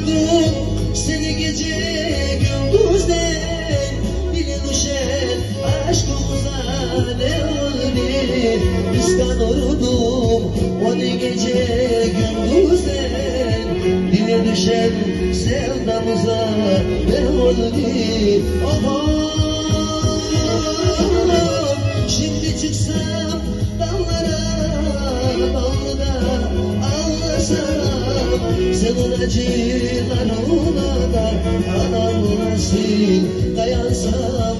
gördüm seni gece gündüzden. Dile düşen aşkımıza ne oldu? Kıskanırdım onu gece gündüzden. Dile düşen sevdamıza ne oldu? Şimdi çıksam dağlara, bağrına ağlasam, senin acılarına da anam nasıl dayansam.